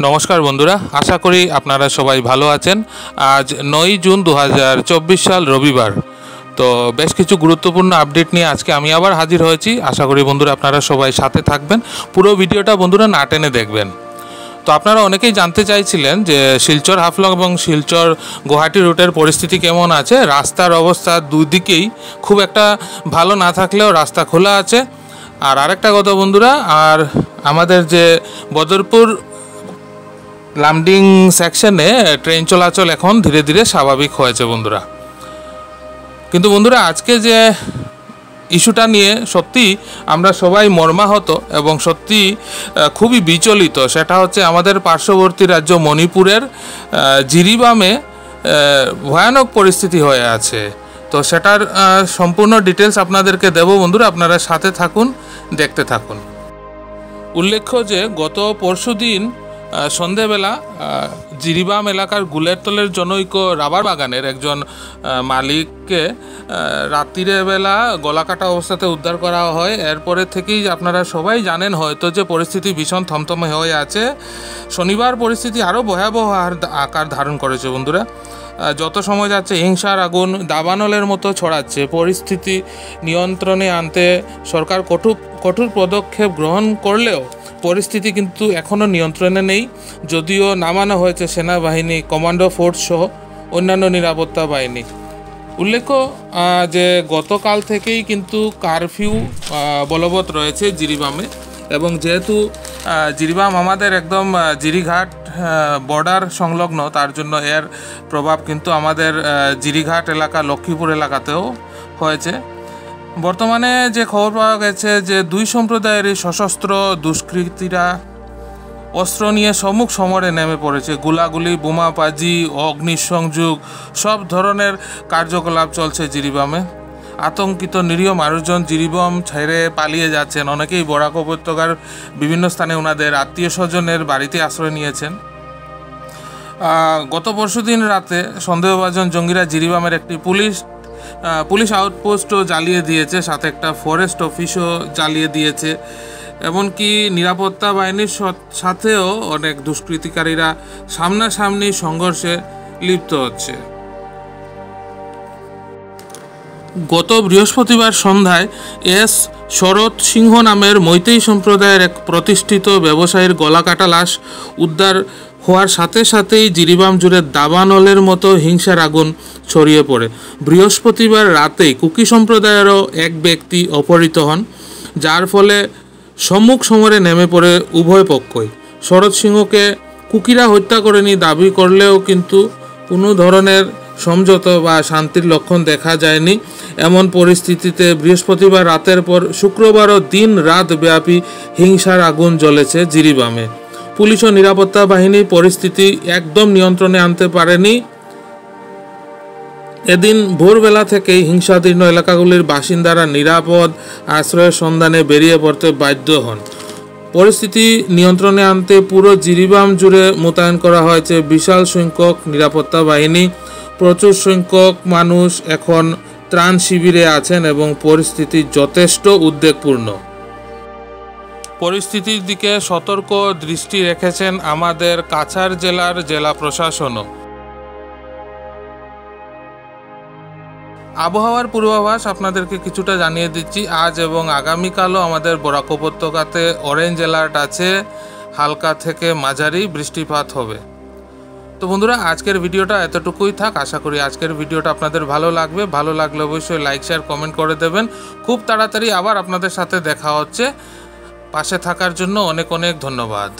নমস্কার বন্ধুরা, আশা করি আপনারা সবাই ভালো আছেন। আজ 9 জুন 2024 সাল রবিবার। তো বেশ কিছু গুরুত্বপূর্ণ আপডেট নিয়ে আজকে আমি আবার হাজির হয়েছি। আশা করি বন্ধুরা আপনারা সবাই সাথে থাকবেন, পুরো ভিডিওটা বন্ধুরা না টেনে দেখবেন। তো আপনারা অনেকেই জানতে চাইছিলেন যে শিলচর হাফলং এবং শিলচর গুয়াহাটি রুটের পরিস্থিতি কেমন আছে। রাস্তার অবস্থা দুদিকেই খুব একটা ভালো না থাকলেও রাস্তা খোলা আছে। আর আরেকটা কথা বন্ধুরা, আর আমাদের যে বদরপুর লামডিং সেকশনে ট্রেন চলাচল এখন ধীরে ধীরে স্বাভাবিক হয়েছে বন্ধুরা। কিন্তু বন্ধুরা আজকে যে ইস্যুটা নিয়ে সত্যি আমরা সবাই মর্মাহত এবং সত্যি খুবই বিচলিত, সেটা হচ্ছে আমাদের পার্শ্ববর্তী রাজ্য মণিপুরের জিরিবামে ভয়ানক পরিস্থিতি হয়ে আছে। তো সেটার সম্পূর্ণ ডিটেলস আপনাদেরকে দেব বন্ধুরা, আপনারা সাথে থাকুন, দেখতে থাকুন। উল্লেখ্য যে গত পরশুদিন সন্ধেবেলা জিরিবাম এলাকার গুলেরতলের জনৈক রাবার বাগানের একজন মালিককে রাত্রির বেলা গলাকাটা অবস্থাতে উদ্ধার করা হয়। এরপরে থেকেই আপনারা সবাই জানেন হয়তো যে পরিস্থিতি ভীষণ থমথমে হয়ে আছে। শনিবার পরিস্থিতি আরও ভয়াবহ আকার ধারণ করেছে বন্ধুরা। যত সময় যাচ্ছে হিংসার আগুন দাবানলের মতো ছড়াচ্ছে। পরিস্থিতি নিয়ন্ত্রণে আনতে সরকার কঠোর পদক্ষেপ গ্রহণ করলেও পরিস্থিতি কিন্তু এখনও নিয়ন্ত্রণে নেই। যদিও নামানো হয়েছে সেনাবাহিনী, কমান্ডো ফোর্স সহ অন্যান্য নিরাপত্তা বাহিনী। উল্লেখ্য যে গতকাল থেকেই কিন্তু কারফিউ বলবৎ রয়েছে জিরিবামে, এবং যেহেতু জিরিবাম আমাদের একদম জিরিঘাট বর্ডার সংলগ্ন, তার জন্য এর প্রভাব কিন্তু আমাদের জিরিঘাট এলাকা, লক্ষ্মীপুর এলাকাতেও হয়েছে। বর্তমানে যে খবর পাওয়া গেছে যে দুই সম্প্রদায়ের সশস্ত্র দুষ্কৃতীরা অস্ত্র নিয়ে সম্মুখ সমরে নেমে পড়েছে। গোলাগুলি, বোমাবাজি, অগ্নিসংযোগ সব ধরনের কার্যকলাপ চলছে জিরিবামে। আতঙ্কিত নিরীহ মানুষজন জিরিবাম ছেড়ে পালিয়ে যাচ্ছেন। অনেকেই বরাক উপত্যকার বিভিন্ন স্থানে ওনাদের আত্মীয় স্বজনের বাড়িতে আশ্রয় নিয়েছেন। গত পরশুদিন রাতে সন্দেহভাজন জঙ্গিরা জিরিবামের একটি পুলিশ আউটপোস্টও জ্বালিয়ে দিয়েছে, সাথে একটা ফরেস্ট অফিসও জ্বালিয়ে দিয়েছে। এমনকি নিরাপত্তা বাহিনীর সাথেও অনেক দুষ্কৃতিকারীরা সামনাসামনি সংঘর্ষে লিপ্ত হচ্ছে। গত বৃহস্পতিবার সন্ধ্যায় এস শরৎ সিংহ নামের মৈতেই সম্প্রদায়ের এক প্রতিষ্ঠিত ব্যবসায়ীর গলাকাটা লাশ উদ্ধার হওয়ার সাথে সাথেই জিরিবাম জুড়ে দাবানলের মতো হিংসার আগুন ছড়িয়ে পড়ে। বৃহস্পতিবার রাতেই কুকি সম্প্রদায়েরও এক ব্যক্তি অপহৃত হন, যার ফলে সম্মুখ সমরে নেমে পড়ে উভয় পক্ষই। শরৎ সিংহকে কুকিরা হত্যা করেনি দাবি করলেও কিন্তু কোনো ধরনের সমঝোতা বা শান্তির লক্ষণ দেখা যায়নি। এমন পরিস্থিতিতে বৃহস্পতিবার রাতের পর শুক্রবারও দিন রাত ব্যাপী হিংসার আগুন জ্বলেছে জিরিবামে। পুলিশ ও নিরাপত্তা বাহিনী পরিস্থিতি একদম নিয়ন্ত্রণে আনতে পারেনি। এদিন ভোরবেলা থেকেই হিংসাধীর্ণ এলাকাগুলির বাসিন্দারা নিরাপদ আশ্রয়ের সন্ধানে বেরিয়ে পড়তে বাধ্য হন। পরিস্থিতি নিয়ন্ত্রণে আনতে পুরো জিরিবাম জুড়ে মোতায়েন করা হয়েছে বিশাল সংখ্যক নিরাপত্তা বাহিনী। প্রচুর সংখ্যক মানুষ এখন ত্রাণ শিবিরে আছেন এবং পরিস্থিতি যথেষ্ট উদ্বেগপূর্ণ। পরিস্থিতির দিকে সতর্ক দৃষ্টি রেখেছেন আমাদের কাছাড় জেলার জেলা প্রশাসনও। আবহাওয়ার পূর্বাভাস আপনাদেরকে কিছুটা জানিয়ে দিচ্ছি। আজ এবং আগামীকালও আমাদের বরাক উপত্যকাতে অরেঞ্জ অ্যালার্ট আছে, হালকা থেকে মাঝারি বৃষ্টিপাত হবে। তো বন্ধুরা আজকের ভিডিওটা এতটুকুই থাক। আশা করি আজকের ভিডিওটা আপনাদের ভালো লাগবে। ভালো লাগলে অবশ্যই লাইক, শেয়ার, কমেন্ট করে দেবেন। খুব তাড়াতাড়ি আবার আপনাদের সাথে দেখা হচ্ছে। পাশে থাকার জন্য অনেক অনেক ধন্যবাদ।